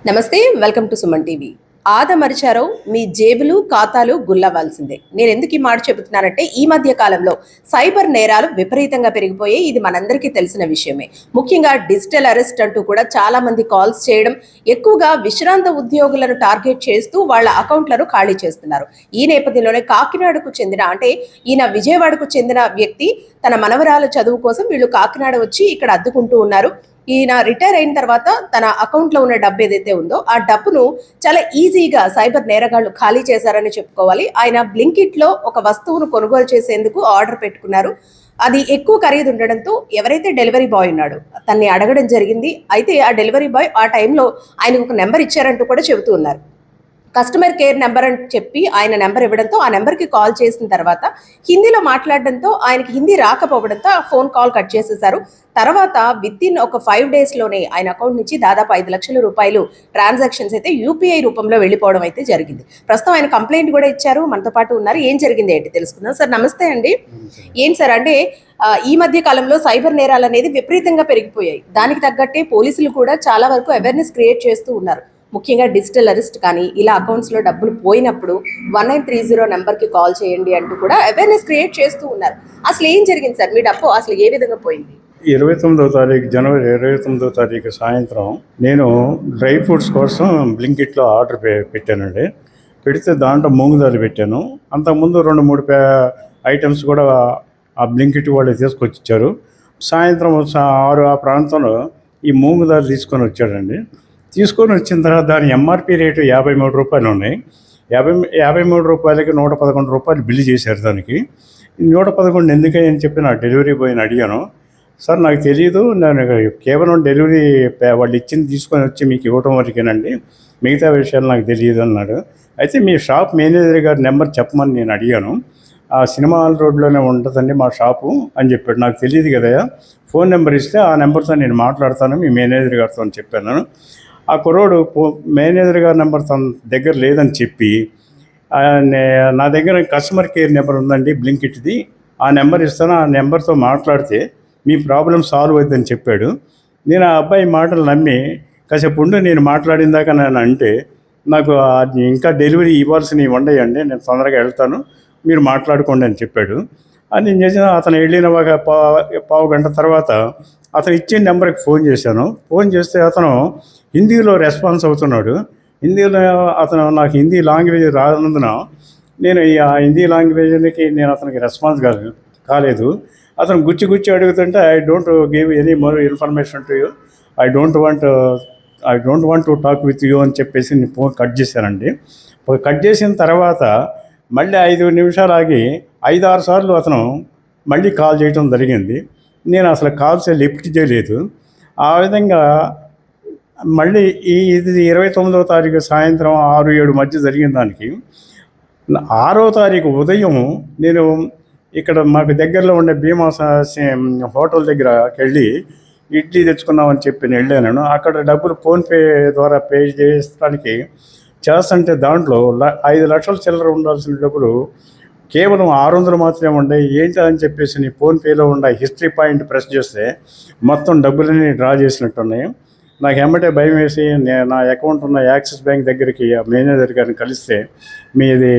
నమస్తే, welcome to Suman TV. ఆదమరిచారో మీ జేబులు ఖాతాలు గుల్లవ్వాల్సిందే. నేను ఎందుకు ఈ మాట చెబుతున్నానంటే, ఈ మధ్య కాలంలో సైబర్ నేరాలు విపరీతంగా పెరిగిపోయాయి. ఇది మనందరికీ తెలిసిన విషయమే. ముఖ్యంగా డిజిటల్ అరెస్ట్ అంటూ కూడా చాలా మంది కాల్స్ చేయడం, ఎక్కువగా విశ్రాంత ఉద్యోగులను టార్గెట్ చేస్తూ వాళ్ళ అకౌంట్లను ఖాళీ చేస్తున్నారు. ఈ నేపథ్యంలోనే కాకినాడకు చెందిన ఈయన విజయవాడకు చెందిన వ్యక్తి తన మనవరాల చదువు కోసం వీళ్ళు కాకినాడ వచ్చి ఇక్కడ అద్దుకుంటూ ఉన్నారు. ఈయన రిటైర్ అయిన తర్వాత తన అకౌంట్లో ఉన్న డబ్బు ఏదైతే ఉందో ఆ డబ్బును చాలా ఈజీగా సైబర్ నేరగాళ్లు ఖాళీ చేశారని చెప్పుకోవాలి. ఆయన బ్లింకిట్లో ఒక వస్తువును కొనుగోలు చేసేందుకు ఆర్డర్ పెట్టుకున్నారు. అది ఎక్కువ ఖరీదు ఉండడంతో ఎవరైతే డెలివరీ బాయ్ ఉన్నాడో తన్ని అడగడం జరిగింది. అయితే ఆ డెలివరీ బాయ్ ఆ టైంలో ఆయనకు ఒక నెంబర్ ఇచ్చారంటూ కూడా చెబుతూ ఉన్నారు. కస్టమర్ కేర్ నెంబర్ అని చెప్పి ఆయన నెంబర్ ఇవ్వడంతో ఆ నెంబర్కి కాల్ చేసిన తర్వాత హిందీలో మాట్లాడడంతో ఆయనకి హిందీ రాకపోవడంతో ఆ ఫోన్ కాల్ కట్ చేసేశారు. తర్వాత వితిన్ ఒక 5 డేస్లోనే ఆయన అకౌంట్ నుంచి దాదాపు 5 లక్షల రూపాయలు ట్రాన్సాక్షన్స్ అయితే యూపీఐ రూపంలో వెళ్ళిపోవడం అయితే జరిగింది. ప్రస్తుతం ఆయన కంప్లైంట్ కూడా ఇచ్చారు. మనతో పాటు ఉన్నారు. ఏం జరిగింది ఏంటి తెలుసుకుందాం. సార్ నమస్తే అండి. ఏం సార్ అంటే ఈ మధ్య కాలంలో సైబర్ నేరాలు అనేది విపరీతంగా పెరిగిపోయాయి. దానికి తగ్గట్టే పోలీసులు కూడా చాలా వరకు అవేర్నెస్ క్రియేట్ చేస్తూ ఉన్నారు. ముఖ్యంగా డిజిటల్ అరెస్ట్ కానీ ఇలా అకౌంట్స్లో డబ్బులు పోయినప్పుడు 1930 నెంబర్కి కాల్ చేయండి అంటూ కూడా అవేర్నెస్ క్రియేట్ చేస్తూ ఉన్నారు. అసలు ఏం జరిగింది సార్? మీ డబ్బు అసలు ఏ విధంగా పోయింది? 29వ తారీఖు జనవరి 29వ తారీఖు సాయంత్రం నేను డ్రై ఫ్రూట్స్ కోసం బ్లింకిట్లో ఆర్డర్ పెట్టానండి. పెడితే దాంట్లో మూంగు దాలి పెట్టాను. అంతకుముందు 2-3 ఐటమ్స్ కూడా ఆ బ్లింకిట్ వాళ్ళు తీసుకొచ్చి ఇచ్చారు. సాయంత్రం 6 ఆ ప్రాంతంలో ఈ మూంగు దాలి తీసుకొని వచ్చాడండి. తీసుకొని వచ్చిన తర్వాత దాని ఎంఆర్పి రేటు 53 రూపాయలు ఉన్నాయి. 53 రూపాయలకి 111 రూపాయలు బిల్లు చేశారు. దానికి 111 ఎందుకని చెప్పి నా డెలివరీ బాయ్ని అడిగాను. సార్ నాకు తెలియదు, నేను కేవలం డెలివరీ వాళ్ళు ఇచ్చింది తీసుకొని వచ్చి మీకు ఇవ్వటం వరకేనండి, మిగతా విషయాలు నాకు తెలియదు అన్నాడు. అయితే మీ షాప్ మేనేజర్ గారి నెంబర్ చెప్పమని నేను అడిగాను. ఆ సినిమా హాల్ రోడ్లోనే ఉంటుందండి మా షాపు అని చెప్పాడు. నాకు తెలియదు కదా, ఫోన్ నెంబర్ ఇస్తే ఆ నెంబర్తో నేను మాట్లాడతాను మీ మేనేజర్ గారితో అని చెప్పాను. ఆ కుర్రోడు మేనేజర్ గారి నెంబర్ తన దగ్గర లేదని చెప్పి నా దగ్గర కస్టమర్ కేర్ నెంబర్ ఉందండి బ్లింకిట్ది, ఆ నెంబర్ ఇస్తాను, ఆ నెంబర్తో మాట్లాడితే మీ ప్రాబ్లం సాల్వ్ అవుతుందని చెప్పాడు. నేను ఆ అబ్బాయి మాటలు నమ్మి కాసేపు ఉండి నేను మాట్లాడిన దాకా నేను అంటే నాకు ఇంకా డెలివరీ ఇవ్వాల్సినవి ఉండయండి, నేను తొందరగా వెళ్తాను, మీరు మాట్లాడుకోండి అని చెప్పాడు. అది నేను చేసిన అతను వెళ్ళిన ఒక పావు గంట తర్వాత అతను ఇచ్చిన నెంబర్కి ఫోన్ చేశాను. ఫోన్ చేస్తే అతను హిందీలో రెస్పాన్స్ అవుతున్నాడు. హిందీలో అతను నాకు హిందీ లాంగ్వేజ్ రానందున నేను ఆ హిందీ లాంగ్వేజ్కి నేను అతనికి రెస్పాన్స్ కాలేదు. అతను గుచ్చి అడుగుతుంటే I don't give any more information to you, I don't want to talk with you అని చెప్పేసి నేను ఫోన్ కట్ చేశానండి. కట్ చేసిన తర్వాత మళ్ళీ 5 నిమిషాలు ఆగి 5-6 సార్లు అతను మళ్ళీ కాల్ చేయడం జరిగింది. నేను అసలు కాల్స్ లిఫ్ట్ చేయలేదు. ఆ విధంగా మళ్ళీ ఇది 29వ తారీఖు సాయంత్రం 6-7 మధ్య జరిగిన దానికి 6వ తారీఖు ఉదయం నేను ఇక్కడ మాకు దగ్గరలో ఉండే భీమా హోటల్ దగ్గరకి వెళ్ళి ఇడ్లీ తెచ్చుకున్నామని చెప్పి నేను వెళ్ళాను. అక్కడ డబ్బులు ఫోన్పే ద్వారా పే చేయడానికి చేస్తుంటే దాంట్లో 5 లక్షల చిల్లర ఉండాల్సిన డబ్బులు కేవలం 600 మాత్రమే ఉన్నాయి. ఏంటి అని చెప్పేసి నీ ఫోన్పేలో ఉన్న హిస్టరీ పాయింట్ ప్రెస్ చేస్తే మొత్తం డబ్బులన్నీ డ్రా చేసినట్టున్నాయి. నాకు ఎమ్మటే భయం వేసి నా అకౌంట్ ఉన్న యాక్సిస్ బ్యాంక్ దగ్గరికి మేనేజర్ గారిని కలిస్తే మీది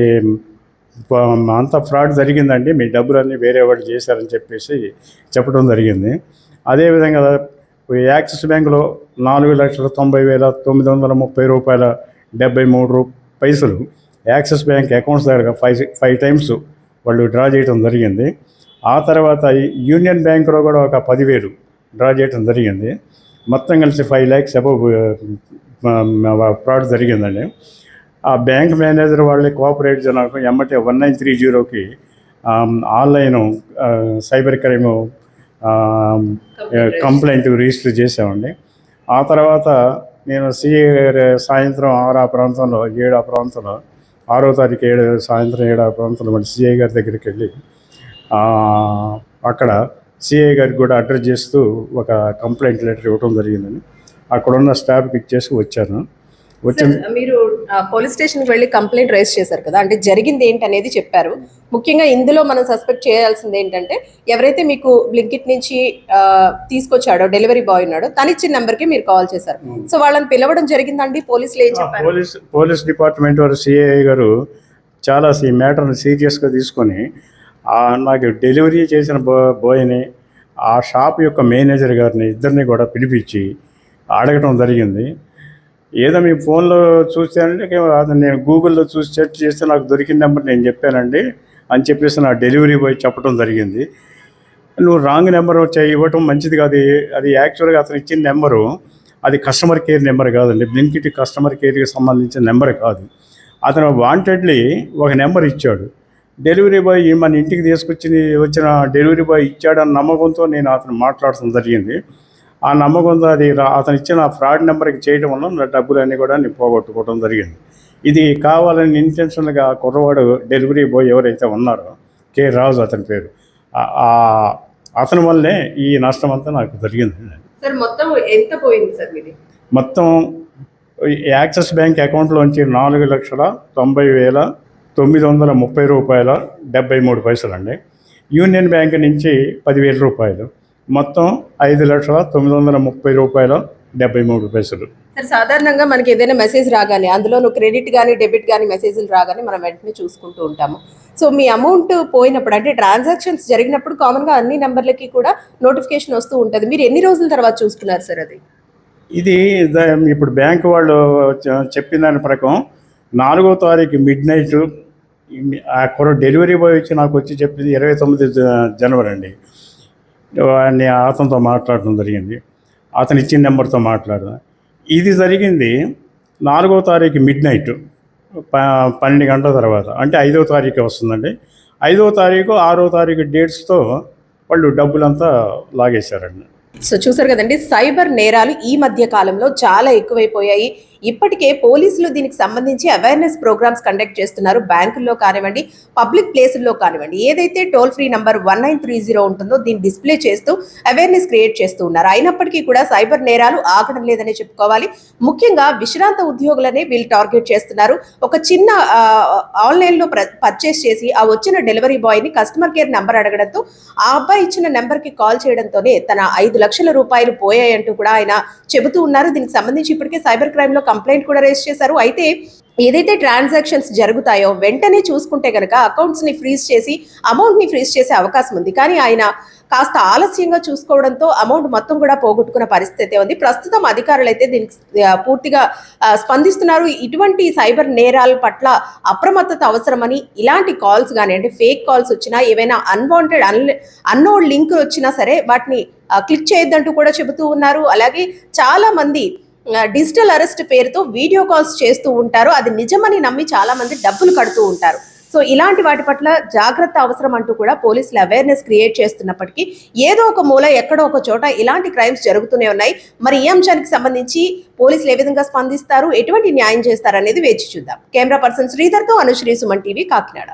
అంత ఫ్రాడ్ జరిగిందండి, మీ డబ్బులన్నీ వేరే వాళ్ళు చేశారని చెప్పేసి చెప్పడం జరిగింది. అదేవిధంగా యాక్సిస్ బ్యాంకులో 4,90,930 రూపాయల 73 పైసలు యాక్సిస్ బ్యాంక్ అకౌంట్స్ దగ్గర 5 టైమ్స్ వాళ్ళు డ్రా చేయడం జరిగింది. ఆ తర్వాత యూనియన్ బ్యాంకులో కూడా ఒక 10,000 డ్రా చేయడం జరిగింది. మొత్తం కలిసి 5 lakhs అబౌవ్ ఫ్రాడ్ జరిగిందండి. ఆ బ్యాంక్ మేనేజర్ వాళ్ళని కోఆపరేట్ చేయడానికి ఎమ్మటే 1930కి online cyber crime complaint register చేసామండి. ఆ తర్వాత నేను సిఐ సాయంత్రం 6 ఆ ప్రాంతంలో 7 ఆ ప్రాంతంలో 6వ తారీఖు సాయంత్రం 7 ఆ ప్రాంతంలో మళ్ళీ సిఐ గారి దగ్గరికి వెళ్ళి అక్కడ సిఐ గారికి కూడా అడ్రస్ చేస్తూ ఒక కంప్లైంట్ లెటర్ ఇవ్వడం జరిగిందని అక్కడున్న స్టాఫ్కి ఇచ్చేసి వచ్చాను. వచ్చిన సార్, మీరు పోలీస్ స్టేషన్కి వెళ్ళి కంప్లైంట్ రైజ్ చేశారు కదా, అంటే జరిగింది ఏంటి అనేది చెప్పారు. ముఖ్యంగా ఇందులో మనం సస్పెక్ట్ చేయాల్సింది ఏంటంటే, ఎవరైతే మీకు బ్లింకిట్ నుంచి తీసుకొచ్చాడో డెలివరీ బాయ్ ఉన్నాడో తను ఇచ్చిన నెంబర్కి మీరు కాల్ చేశారు. సో వాళ్ళని పిలవడం జరిగిందండి. పోలీసులు ఏం చెప్పారు? పోలీస్ డిపార్ట్మెంట్ వారు సిఐ గారు చాలా ఈ మ్యాటర్ని సీరియస్గా తీసుకొని నాకు డెలివరీ చేసిన బాయ్ని ఆ షాప్ యొక్క మేనేజర్ గారిని ఇద్దరిని కూడా పిలిపించి అడగటం జరిగింది. ఏదో మీ ఫోన్లో చూసానంటే అది నేను గూగుల్లో చూసి సెర్చ్ చేస్తే నాకు దొరికిన నెంబర్ నేను చెప్పానండి అని చెప్పేసి నా డెలివరీ బాయ్ చెప్పడం జరిగింది. నువ్వు రాంగ్ నెంబర్ ఇవ్వటం మంచిది కాదు. అది యాక్చువల్గా అతను ఇచ్చిన నెంబరు అది కస్టమర్ కేర్ నెంబర్ కాదండి, బ్లింకిట్ కస్టమర్ కేర్కి సంబంధించిన నెంబర్ కాదు. అతను వాంటెడ్లీ ఒక నెంబర్ ఇచ్చాడు. డెలివరీ బాయ్ మన ఇంటికి వచ్చిన డెలివరీ బాయ్ ఇచ్చాడన్న నమ్మకంతో నేను అతను మాట్లాడటం జరిగింది. ఆ నమ్మకంతో అతను ఇచ్చిన ఫ్రాడ్ నెంబర్కి చేయడం వల్ల నా డబ్బులన్నీ కూడా నేను పోగొట్టుకోవడం జరిగింది. ఇది కావాలని ఇంటెన్షన్గా కుర్రవాడు డెలివరీ బాయ్ ఎవరైతే ఉన్నారో కే రాజు అతని పేరు, అతని వల్లే ఈ నష్టం అంతా నాకు జరిగింది. సార్, మొత్తం ఎంత పోయింది సార్ మీది? మొత్తం యాక్సిస్ బ్యాంక్ అకౌంట్లోంచి 4,90,930 రూపాయల 73 అండి. యూనియన్ బ్యాంక్ నుంచి 10,000 రూపాయలు, మొత్తం 5,930 రూపాయల 73. సార్, సాధారణంగా మనకి ఏదైనా మెసేజ్ రాగానే అందులో క్రెడిట్ కానీ డెబిట్ కానీ మెసేజ్లు రాగానే మనం వెంటనే చూసుకుంటూ ఉంటాము. సో మీ అమౌంట్ పోయినప్పుడు, అంటే ట్రాన్సాక్షన్స్ జరిగినప్పుడు కామన్గా అన్ని నెంబర్లకి కూడా నోటిఫికేషన్ వస్తూ ఉంటుంది. మీరు ఎన్ని రోజుల తర్వాత చూసుకున్నారు సార్ అది? ఇది ఇప్పుడు బ్యాంక్ వాళ్ళు చెప్పిన దాని ప్రకారం 4వ తారీఖు మిడ్నైట్ అక్కడ డెలివరీ బాయ్ వచ్చి చెప్పింది 29 జనవరి అండి. నేను అతనితో మాట్లాడటం జరిగింది, అతను ఇచ్చిన నెంబర్తో మాట్లాడదాం. ఇది జరిగింది 4వ తారీఖు మిడ్నైట్ 12 గంటల తర్వాత, అంటే 5వ తారీఖు వస్తుందండి. 5వ తారీఖు 6వ తారీఖు డేట్స్తో వాళ్ళు డబ్బులంతా లాగేశారండి. సో చూసారు కదండి, సైబర్ నేరాలు ఈ మధ్య కాలంలో చాలా ఎక్కువైపోయాయి. ఇప్పటికే పోలీసులు దీనికి సంబంధించి అవేర్నెస్ ప్రోగ్రామ్స్ కండక్ట్ చేస్తున్నారు. బ్యాంకుల్లో కానివ్వండి, పబ్లిక్ ప్లేసుల్లో కానివ్వండి, ఏదైతే టోల్ ఫ్రీ నంబర్ 1930 ఉంటుందో దీన్ని డిస్ప్లే చేస్తూ అవేర్నెస్ క్రియేట్ చేస్తూ ఉన్నారు. అయినప్పటికీ కూడా సైబర్ నేరాలు ఆగడం లేదనే చెప్పుకోవాలి. ముఖ్యంగా విశ్రాంత ఉద్యోగులనే వీళ్ళు టార్గెట్ చేస్తున్నారు. ఒక చిన్న ఆన్లైన్లో పర్చేస్ చేసి ఆ వచ్చిన డెలివరీ బాయ్ని కస్టమర్ కేర్ నెంబర్ అడగడంతో ఆ అబ్బాయి ఇచ్చిన నెంబర్కి కాల్ చేయడంతోనే తన 5 లక్షల రూపాయలు పోయాయంటూ కూడా ఆయన చెబుతూ ఉన్నారు. దీనికి సంబంధించి ఇప్పటికే సైబర్ క్రైమ్లో కంప్లైంట్ కూడా రేజ్ చేశారు. అయితే ఏదైతే ట్రాన్సాక్షన్స్ జరుగుతాయో వెంటనే చూసుకుంటే కనుక అకౌంట్స్ని ఫ్రీజ్ చేసి అమౌంట్ని ఫ్రీజ్ చేసే అవకాశం ఉంది. కానీ ఆయన కాస్త ఆలస్యంగా చూసుకోవడంతో అమౌంట్ మొత్తం కూడా పోగొట్టుకున్న పరిస్థితి ఉంది. ప్రస్తుతం అధికారులు అయితే దీనికి పూర్తిగా స్పందిస్తున్నారు. ఇటువంటి సైబర్ నేరాల పట్ల అప్రమత్తత అవసరమని, ఇలాంటి కాల్స్ కానీ అంటే ఫేక్ కాల్స్ వచ్చినా, ఏవైనా అన్వాంటెడ్ అన్నోన్ లింక్ వచ్చినా సరే వాటిని క్లిక్ చేయొద్దంటూ కూడా చెబుతూ ఉన్నారు. అలాగే చాలా మంది డిజిటల్ అరెస్ట్ పేరుతో వీడియో కాల్స్ చేస్తూ ఉంటారు. అది నిజమని నమ్మి చాలా మంది డబ్బులు కడుతూ ఉంటారు. సో ఇలాంటి వాటి పట్ల జాగ్రత్త అవసరం అంటూ కూడా పోలీసులు అవేర్నెస్ క్రియేట్ చేస్తున్నప్పటికీ ఏదో ఒక మూల ఎక్కడో ఒక చోట ఇలాంటి క్రైమ్స్ జరుగుతూనే ఉన్నాయి. మరి ఈ అంశానికి సంబంధించి పోలీసులు ఏ విధంగా స్పందిస్తారు, ఎటువంటి న్యాయం చేస్తారు అనేది వేచి చూద్దాం. కెమెరా పర్సన్ శ్రీధర్తో అనుశ్రీ, సుమన్ టీవీ, కాకినాడ.